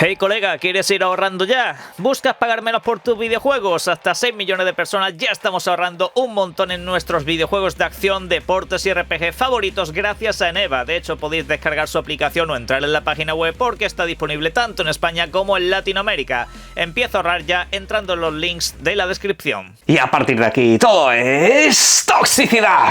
Hey colega, ¿quieres ir ahorrando ya? ¿Buscas pagar menos por tus videojuegos? Hasta 6 millones de personas ya estamos ahorrando un montón en nuestros videojuegos de acción, deportes y RPG favoritos gracias a Eneva. De hecho, podéis descargar su aplicación o entrar en la página web porque está disponible tanto en España como en Latinoamérica. Empieza a ahorrar ya entrando en los links de la descripción. Y a partir de aquí, todo es toxicidad.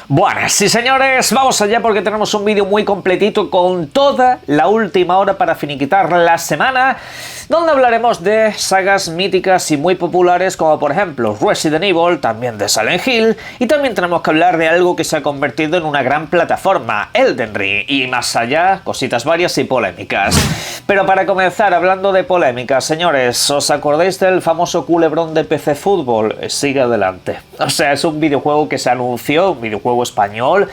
Buenas, sí señores, vamos allá porque tenemos un vídeo muy completito con toda la última hora para finiquitar la semana, donde hablaremos de sagas míticas y muy populares como por ejemplo Resident Evil, también de Silent Hill, y también tenemos que hablar de algo que se ha convertido en una gran plataforma, Elden Ring, y más allá, cositas varias y polémicas. Pero para comenzar, hablando de polémicas, señores, ¿os acordáis del famoso culebrón de PC Fútbol? Sigue adelante. O sea, es un videojuego que se anunció, un videojuego español,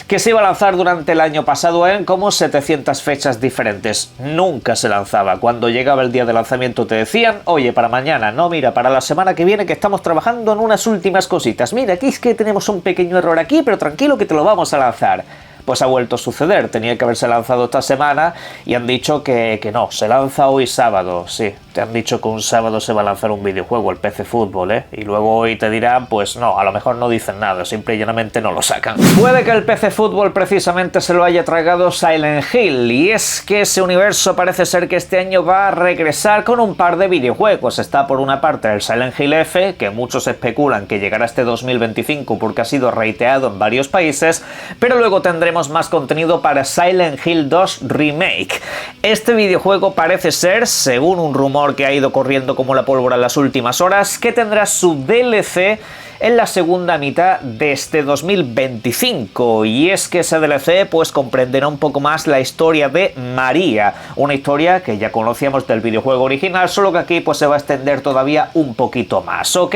que se iba a lanzar durante el año pasado en como 700 fechas diferentes. Nunca se lanzaba. Cuando llegaba el día de lanzamiento te decían, oye, para mañana, no, mira, para la semana que viene que estamos trabajando en unas últimas cositas. Mira, aquí es que tenemos un pequeño error aquí, pero tranquilo que te lo vamos a lanzar. Pues ha vuelto a suceder, tenía que haberse lanzado esta semana y han dicho que no, se lanza hoy sábado, sí, te han dicho que un sábado se va a lanzar un videojuego, el PC Fútbol, y luego hoy te dirán, pues no, a lo mejor no dicen nada, simple y llanamente no lo sacan. Puede que el PC Fútbol precisamente se lo haya tragado Silent Hill, y es que ese universo parece ser que este año va a regresar con un par de videojuegos. Está por una parte el Silent Hill F, que muchos especulan que llegará este 2025 porque ha sido rateado en varios países, pero luego tendremos más contenido para Silent Hill 2 Remake. Este videojuego parece ser, según un rumor que ha ido corriendo como la pólvora en las últimas horas, que tendrá su DLC en la segunda mitad de este 2025, y es que ese DLC pues comprenderá un poco más la historia de María, una historia que ya conocíamos del videojuego original, solo que aquí pues se va a extender todavía un poquito más. Ok,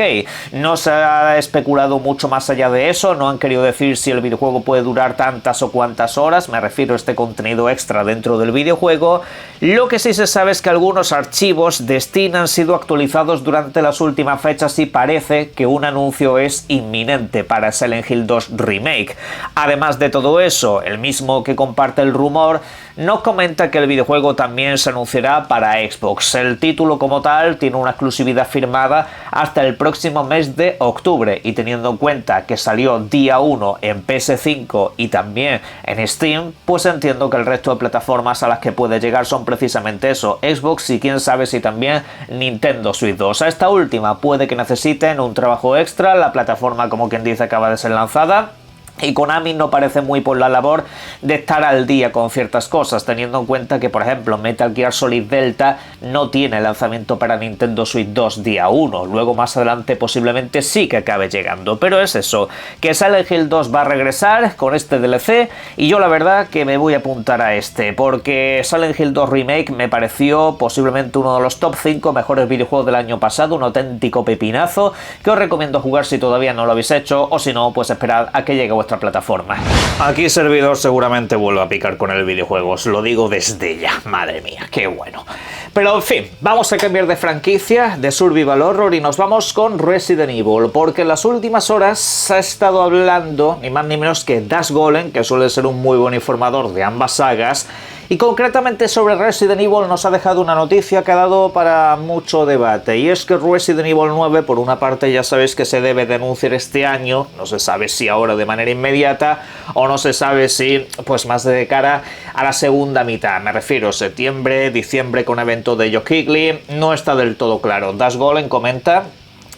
no se ha especulado mucho más allá de eso, no han querido decir si el videojuego puede durar tantas o cuantas horas, me refiero a este contenido extra dentro del videojuego. Lo que sí se sabe es que algunos archivos de Steam han sido actualizados durante las últimas fechas y parece que un anuncio es inminente para Silent Hill 2 Remake. Además de todo eso, el mismo que comparte el rumor nos comenta que el videojuego también se anunciará para Xbox. El título como tal tiene una exclusividad firmada hasta el próximo mes de octubre, y teniendo en cuenta que salió día 1 en PS5 y también en Steam, pues entiendo que el resto de plataformas a las que puede llegar son precisamente eso, Xbox y quién sabe si también Nintendo Switch 2. A esta última puede que necesiten un trabajo extra, la plataforma como quien dice acaba de ser lanzada, y Konami no parece muy por la labor de estar al día con ciertas cosas, teniendo en cuenta que, por ejemplo, Metal Gear Solid Delta no tiene lanzamiento para Nintendo Switch 2 día 1, luego más adelante posiblemente sí que acabe llegando, pero es eso, que Silent Hill 2 va a regresar con este DLC, y yo la verdad que me voy a apuntar a este, porque Silent Hill 2 Remake me pareció posiblemente uno de los top 5 mejores videojuegos del año pasado, un auténtico pepinazo, que os recomiendo jugar si todavía no lo habéis hecho, o si no, pues esperad a que llegue vuestra plataforma. Aquí servidor seguramente vuelva a picar con el videojuego, os lo digo desde ya, madre mía, qué bueno. Pero en fin, vamos a cambiar de franquicia, de Survival Horror, y nos vamos con Resident Evil, porque en las últimas horas se ha estado hablando ni más ni menos que Dash Golem, que suele ser un muy buen informador de ambas sagas, y concretamente sobre Resident Evil nos ha dejado una noticia que ha dado para mucho debate, y es que Resident Evil 9, por una parte ya sabéis que se debe de anunciar este año, no se sabe si ahora de manera inmediata o no se sabe si pues más de cara a la segunda mitad, me refiero septiembre, diciembre con evento de Geoff Keighley, no está del todo claro. Dash Golem comenta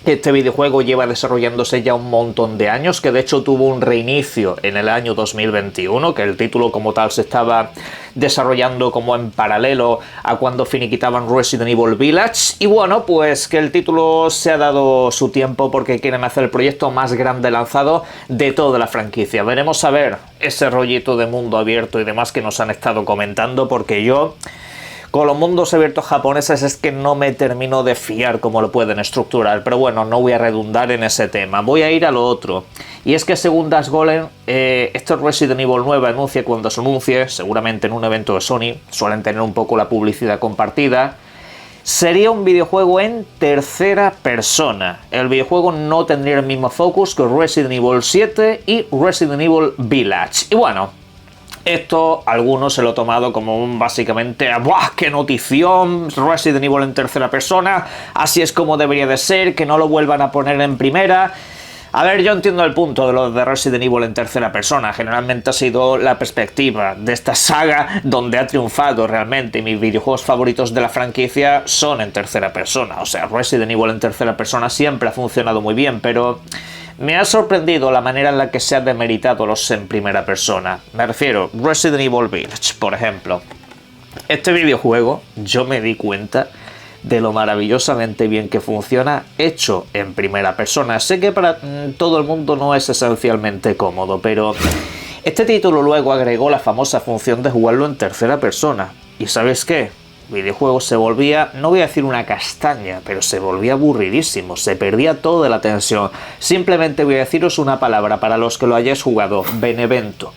este videojuego lleva desarrollándose ya un montón de años, que de hecho tuvo un reinicio en el año 2021, que el título como tal se estaba desarrollando como en paralelo a cuando finiquitaban Resident Evil Village, y bueno, pues que el título se ha dado su tiempo porque quieren hacer el proyecto más grande lanzado de toda la franquicia. Veremos a ver ese rollito de mundo abierto y demás que nos han estado comentando, porque yo con los mundos abiertos japoneses es que no me termino de fiar cómo lo pueden estructurar, pero bueno, no voy a redundar en ese tema, voy a ir a lo otro. Y es que según Dash Golem, este Resident Evil 9 anuncia cuando se anuncie, seguramente en un evento de Sony, suelen tener un poco la publicidad compartida, sería un videojuego en tercera persona. El videojuego no tendría el mismo focus que Resident Evil 7 y Resident Evil Village. Y bueno, esto algunos se lo han tomado como un básicamente ¡buah, qué notición! Resident Evil en tercera persona, así es como debería de ser, que no lo vuelvan a poner en primera. A ver, yo entiendo el punto de lo de Resident Evil en tercera persona. Generalmente ha sido la perspectiva de esta saga donde ha triunfado realmente. Mis videojuegos favoritos de la franquicia son en tercera persona. O sea, Resident Evil en tercera persona siempre ha funcionado muy bien, pero me ha sorprendido la manera en la que se han demeritado los en primera persona. Me refiero, Resident Evil Village, por ejemplo. Este videojuego, yo me di cuenta de lo maravillosamente bien que funciona hecho en primera persona. Sé que para todo el mundo no es esencialmente cómodo, pero este título luego agregó la famosa función de jugarlo en tercera persona. ¿Y sabes qué? El videojuego se volvía, no voy a decir una castaña, pero se volvía aburridísimo, se perdía toda la tensión. Simplemente voy a deciros una palabra para los que lo hayáis jugado: Benevento.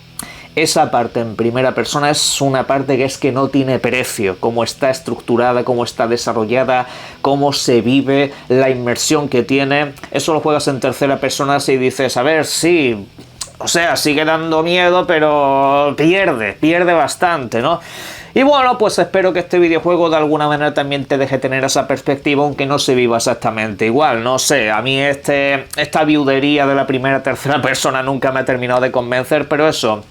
Esa parte en primera persona es una parte que es que no tiene precio, cómo está estructurada, cómo está desarrollada, cómo se vive, la inmersión que tiene. Eso lo juegas en tercera persona y dices, a ver, sí, o sea, sigue dando miedo, pero pierde bastante, ¿no? Y bueno, pues espero que este videojuego de alguna manera también te deje tener esa perspectiva, aunque no se viva exactamente igual. No sé, a mí esta viudería de la primera tercera persona nunca me ha terminado de convencer, pero eso,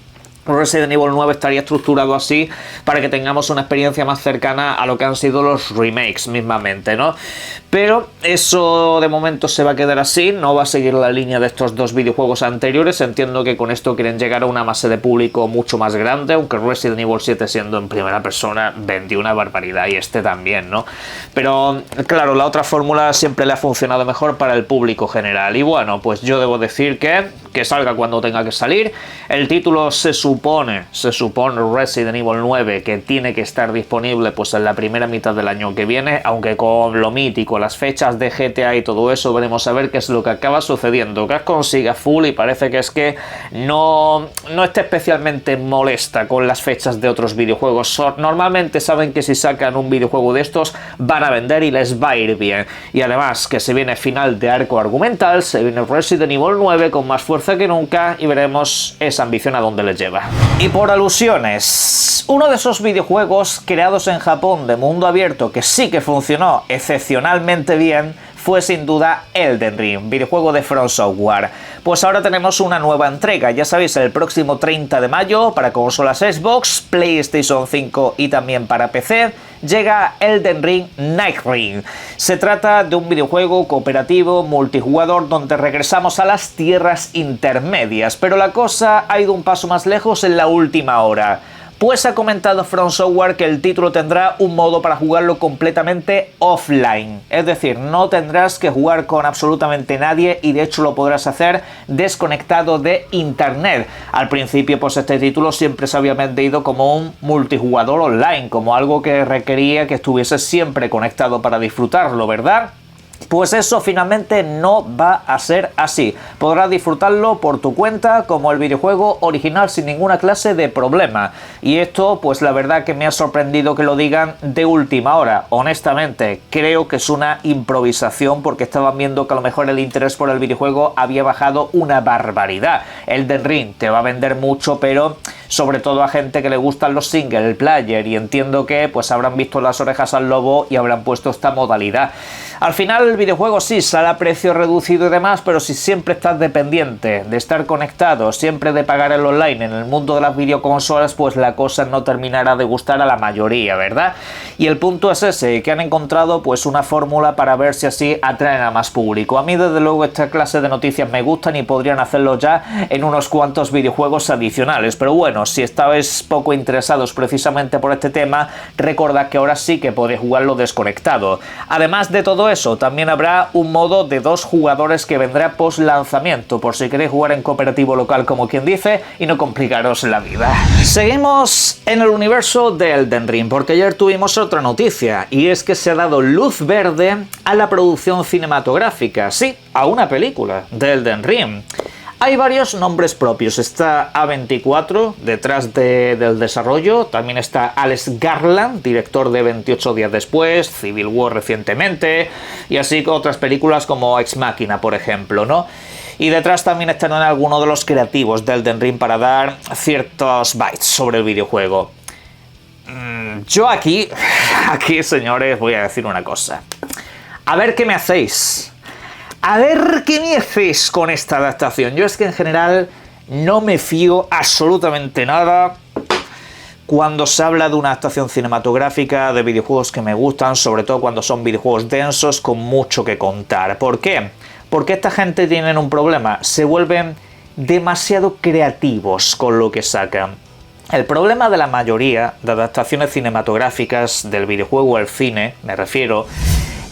Resident Evil 9 estaría estructurado así para que tengamos una experiencia más cercana a lo que han sido los remakes mismamente, ¿no? Pero eso de momento se va a quedar así, no va a seguir la línea de estos dos videojuegos anteriores. Entiendo que con esto quieren llegar a una base de público mucho más grande, aunque Resident Evil 7 siendo en primera persona vendió una barbaridad y este también, ¿no? Pero claro, la otra fórmula siempre le ha funcionado mejor para el público general. Y bueno, pues yo debo decir que salga cuando tenga que salir. El título se supone Resident Evil 9 que tiene que estar disponible pues en la primera mitad del año que viene, aunque con lo mítico, las fechas de GTA y todo eso, veremos a ver qué es lo que acaba sucediendo. Capcom sigue full y parece que es que no está especialmente molesta con las fechas de otros videojuegos. Normalmente saben que si sacan un videojuego de estos van a vender y les va a ir bien. Y además que se viene final de arco argumental, se viene Resident Evil 9 con más fuerza que nunca y veremos esa ambición a dónde les lleva. Y por alusiones, uno de esos videojuegos creados en Japón de mundo abierto que sí que funcionó excepcionalmente bien fue sin duda Elden Ring, videojuego de From Software. Pues ahora tenemos una nueva entrega, ya sabéis, el próximo 30 de mayo para consolas Xbox, PlayStation 5 y también para PC, llega Elden Ring Night Ring. Se trata de un videojuego cooperativo multijugador donde regresamos a las tierras intermedias, pero la cosa ha ido un paso más lejos en la última hora. Pues ha comentado From Software que el título tendrá un modo para jugarlo completamente offline. Es decir, no tendrás que jugar con absolutamente nadie y de hecho lo podrás hacer desconectado de internet. Al principio pues este título siempre se había vendido como un multijugador online, como algo que requería que estuviese siempre conectado para disfrutarlo, ¿verdad? Pues eso finalmente no va a ser así. Podrás disfrutarlo por tu cuenta como el videojuego original sin ninguna clase de problema. Y esto pues la verdad que me ha sorprendido que lo digan de última hora. Honestamente creo que es una improvisación porque estaban viendo que a lo mejor el interés por el videojuego había bajado una barbaridad. Elden Ring te va a vender mucho, pero sobre todo a gente que le gustan los single player, y entiendo que pues habrán visto las orejas al lobo y habrán puesto esta modalidad. Al final el videojuego sí sale a precio reducido y demás, pero si siempre estás dependiente de estar conectado, siempre de pagar el online en el mundo de las videoconsolas, pues la cosa no terminará de gustar a la mayoría, ¿verdad? Y el punto es ese, que han encontrado pues una fórmula para ver si así atraen a más público. A mí desde luego esta clase de noticias me gustan y podrían hacerlo ya en unos cuantos videojuegos adicionales, pero bueno, si estabais poco interesados precisamente por este tema, recordad que ahora sí que podéis jugarlo desconectado. Además de todo solo eso, también habrá un modo de 2 jugadores que vendrá post lanzamiento, por si queréis jugar en cooperativo local como quien dice y no complicaros la vida. Seguimos en el universo de Elden Ring, porque ayer tuvimos otra noticia, y es que se ha dado luz verde a la producción cinematográfica, sí, a una película de Elden Ring. Hay varios nombres propios, está A24 detrás del desarrollo, también está Alex Garland, director de 28 días después, Civil War recientemente, y así con otras películas como Ex Machina, por ejemplo, ¿no? Y detrás también están algunos de los creativos de Elden Ring para dar ciertos bytes sobre el videojuego. Yo aquí, señores, voy a decir una cosa. A ver qué me hacéis. A ver qué me hacéis con esta adaptación. Yo es que en general no me fío absolutamente nada cuando se habla de una adaptación cinematográfica de videojuegos que me gustan, sobre todo cuando son videojuegos densos con mucho que contar. ¿Por qué? Porque esta gente tiene un problema, se vuelven demasiado creativos con lo que sacan. El problema de la mayoría de adaptaciones cinematográficas del videojuego al cine, me refiero,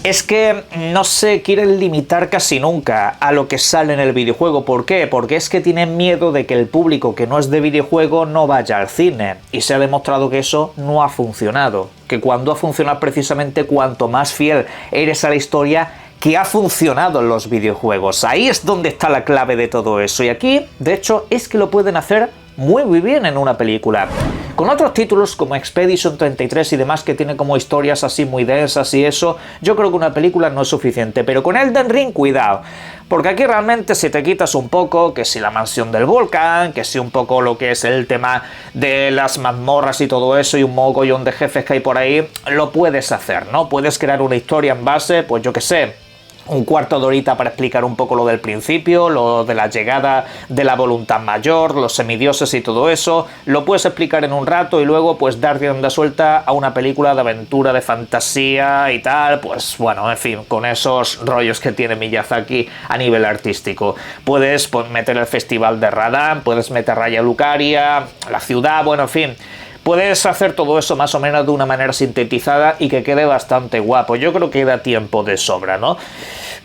es que no se quieren limitar casi nunca a lo que sale en el videojuego. ¿Por qué? Porque es que tienen miedo de que el público que no es de videojuego no vaya al cine. Y se ha demostrado que eso no ha funcionado. Que cuando ha funcionado precisamente cuanto más fiel eres a la historia, que ha funcionado en los videojuegos. Ahí es donde está la clave de todo eso. Y aquí, de hecho, es que lo pueden hacer muy bien en una película. Con otros títulos como Expedition 33 y demás que tiene como historias así muy densas y eso, yo creo que una película no es suficiente, pero con Elden Ring cuidado, porque aquí realmente si te quitas un poco, que si la mansión del volcán, que si un poco lo que es el tema de las mazmorras y todo eso y un mogollón de jefes que hay por ahí, lo puedes hacer, ¿no? Puedes crear una historia en base, pues yo qué sé, un cuarto de horita para explicar un poco lo del principio, lo de la llegada de la voluntad mayor, los semidioses y todo eso, lo puedes explicar en un rato y luego pues dar rienda suelta a una película de aventura, de fantasía y tal, pues bueno, en fin, con esos rollos que tiene Miyazaki a nivel artístico. Puedes meter el festival de Radán, puedes meter Raya Lucaria, la ciudad, bueno, en fin. Puedes hacer todo eso más o menos de una manera sintetizada y que quede bastante guapo. Yo creo que da tiempo de sobra, ¿no?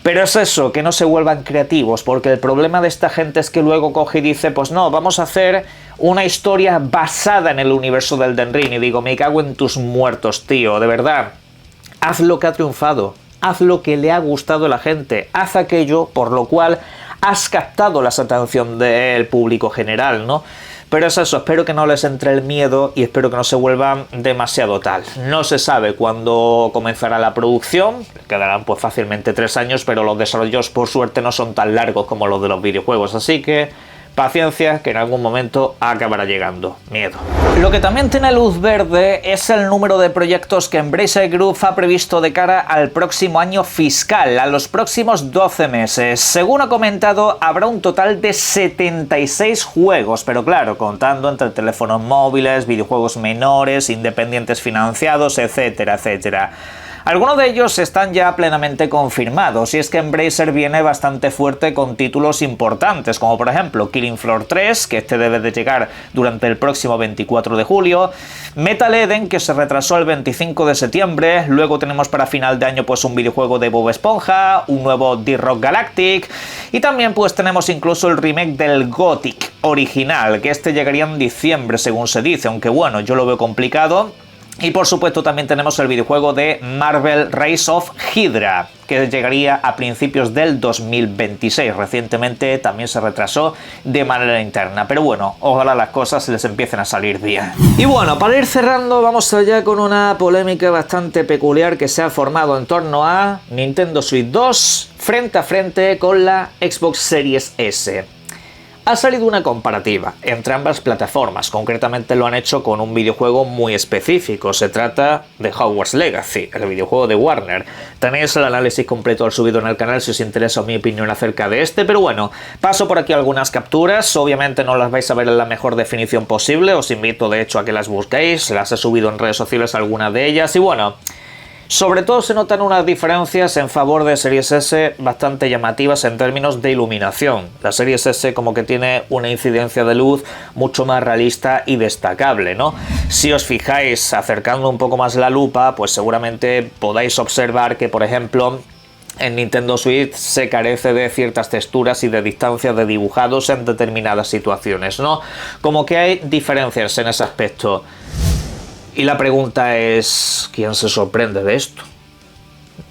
Pero es eso, que no se vuelvan creativos, porque el problema de esta gente es que luego coge y dice, pues no, vamos a hacer una historia basada en el universo del Elden Ring. Y digo, me cago en tus muertos, tío, de verdad. Haz lo que ha triunfado, haz lo que le ha gustado a la gente, haz aquello por lo cual has captado la atención del público general, ¿no? Pero es eso, espero que no les entre el miedo y espero que no se vuelvan demasiado tal. No se sabe cuándo comenzará la producción, quedarán pues fácilmente 3 años, pero los desarrollos por suerte no son tan largos como los de los videojuegos, así que paciencia, que en algún momento acabará llegando. Miedo. Lo que también tiene luz verde es el número de proyectos que Embracer Group ha previsto de cara al próximo año fiscal, a los próximos 12 meses. Según ha comentado, habrá un total de 76 juegos, pero claro, contando entre teléfonos móviles, videojuegos menores, independientes financiados, etcétera, etcétera. Algunos de ellos están ya plenamente confirmados, y es que Embracer viene bastante fuerte con títulos importantes, como por ejemplo Killing Floor 3, que este debe de llegar durante el próximo 24 de julio, Metal Eden, que se retrasó el 25 de septiembre, luego tenemos para final de año pues un videojuego de Bob Esponja, un nuevo D-Rock Galactic, y también pues tenemos incluso el remake del Gothic original, que este llegaría en diciembre según se dice, aunque bueno, yo lo veo complicado. Y por supuesto también tenemos el videojuego de Marvel Rise of Hydra, que llegaría a principios del 2026. Recientemente también se retrasó de manera interna. Pero bueno, ojalá las cosas les empiecen a salir bien. Y bueno, para ir cerrando, vamos allá con una polémica bastante peculiar que se ha formado en torno a Nintendo Switch 2 frente a frente con la Xbox Series S. Ha salido una comparativa entre ambas plataformas, concretamente lo han hecho con un videojuego muy específico, se trata de Hogwarts Legacy, el videojuego de Warner. Tenéis el análisis completo al subido en el canal si os interesa mi opinión acerca de este, pero bueno, paso por aquí algunas capturas, obviamente no las vais a ver en la mejor definición posible, os invito de hecho a que las busquéis, las he subido en redes sociales algunas de ellas y bueno... Sobre todo se notan unas diferencias en favor de Series S bastante llamativas en términos de iluminación. La Series S como que tiene una incidencia de luz mucho más realista y destacable, ¿no? Si os fijáis acercando un poco más la lupa, pues seguramente podáis observar que, por ejemplo, en Nintendo Switch se carece de ciertas texturas y de distancias de dibujados en determinadas situaciones, ¿no? Como que hay diferencias en ese aspecto. Y la pregunta es, ¿quién se sorprende de esto?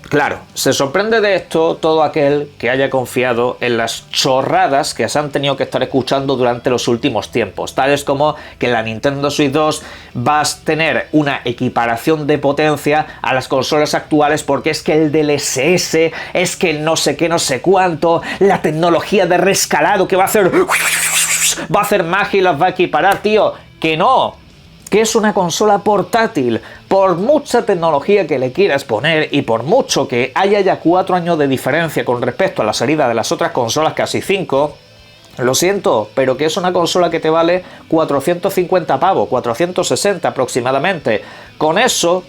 Claro, se sorprende de esto todo aquel que haya confiado en las chorradas que se han tenido que estar escuchando durante los últimos tiempos, tales como que en la Nintendo Switch 2 vas a tener una equiparación de potencia a las consolas actuales porque es que el DLSS, es que no sé qué, no sé cuánto, la tecnología de rescalado que va a hacer magia y las va a equiparar, tío, que no. Que es una consola portátil, por mucha tecnología que le quieras poner y por mucho que haya ya 4 años de diferencia con respecto a la salida de las otras consolas, casi 5, lo siento, pero que es una consola que te vale 450 pavos, 460 aproximadamente. Con eso,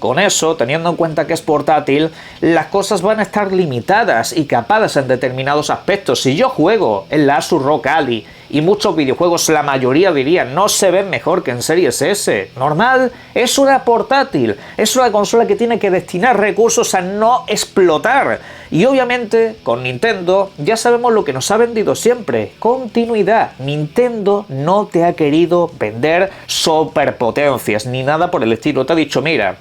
teniendo en cuenta que es portátil, las cosas van a estar limitadas y capadas en determinados aspectos. Si yo juego en la Asus ROG Ally y muchos videojuegos, la mayoría dirían, no se ven mejor que en Series S. Normal, es una portátil, es una consola que tiene que destinar recursos a no explotar. Y obviamente, con Nintendo, ya sabemos lo que nos ha vendido siempre, continuidad. Nintendo no te ha querido vender superpotencias, ni nada por el estilo. Te ha dicho, mira,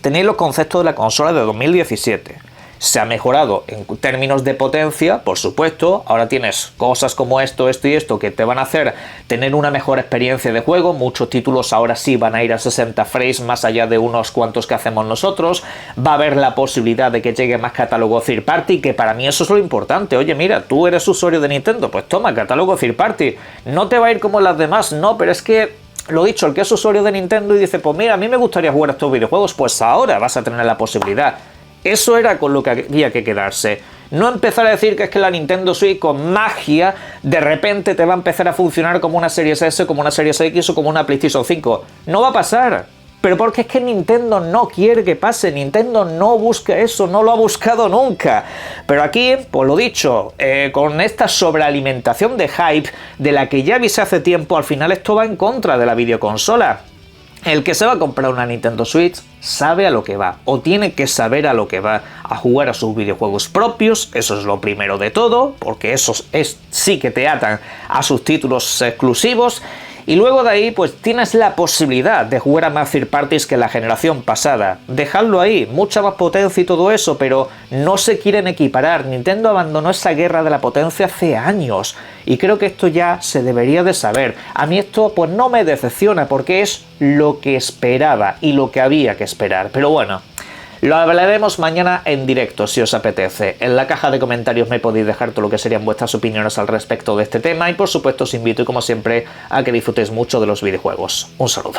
tenéis los conceptos de la consola de 2017. Se ha mejorado en términos de potencia, por supuesto. Ahora tienes cosas como esto y esto que te van a hacer tener una mejor experiencia de juego. Muchos títulos ahora sí van a ir a 60 frames más allá de unos cuantos que hacemos nosotros. Va a haber la posibilidad de que llegue más catálogo third party, que para mí eso es lo importante. Oye, mira, tú eres usuario de Nintendo, pues toma, catálogo third party. No te va a ir como las demás, no, pero es que lo dicho, el que es usuario de Nintendo y dice, pues mira, a mí me gustaría jugar a estos videojuegos, pues ahora vas a tener la posibilidad. Eso era con lo que había que quedarse. No empezar a decir que es que la Nintendo Switch con magia de repente te va a empezar a funcionar como una Series S, como una Series X o como una PlayStation 5. No va a pasar. Pero porque es que Nintendo no quiere que pase. Nintendo no busca eso, no lo ha buscado nunca. Pero aquí, pues lo dicho, con esta sobrealimentación de hype de la que ya avisé hace tiempo, al final esto va en contra de la videoconsola. El que se va a comprar una Nintendo Switch sabe a lo que va, o tiene que saber a lo que va, a jugar a sus videojuegos propios. Eso es lo primero de todo, porque esos sí que te atan a sus títulos exclusivos. Y luego de ahí, pues tienes la posibilidad de jugar a más third parties que la generación pasada. Dejadlo ahí, mucha más potencia y todo eso, pero no se quieren equiparar. Nintendo abandonó esa guerra de la potencia hace años. Y creo que esto ya se debería de saber. A mí esto pues no me decepciona, porque es lo que esperaba y lo que había que esperar. Pero bueno, lo hablaremos mañana en directo, si os apetece. En la caja de comentarios me podéis dejar todo lo que serían vuestras opiniones al respecto de este tema y por supuesto os invito, como siempre, a que disfrutéis mucho de los videojuegos. Un saludo.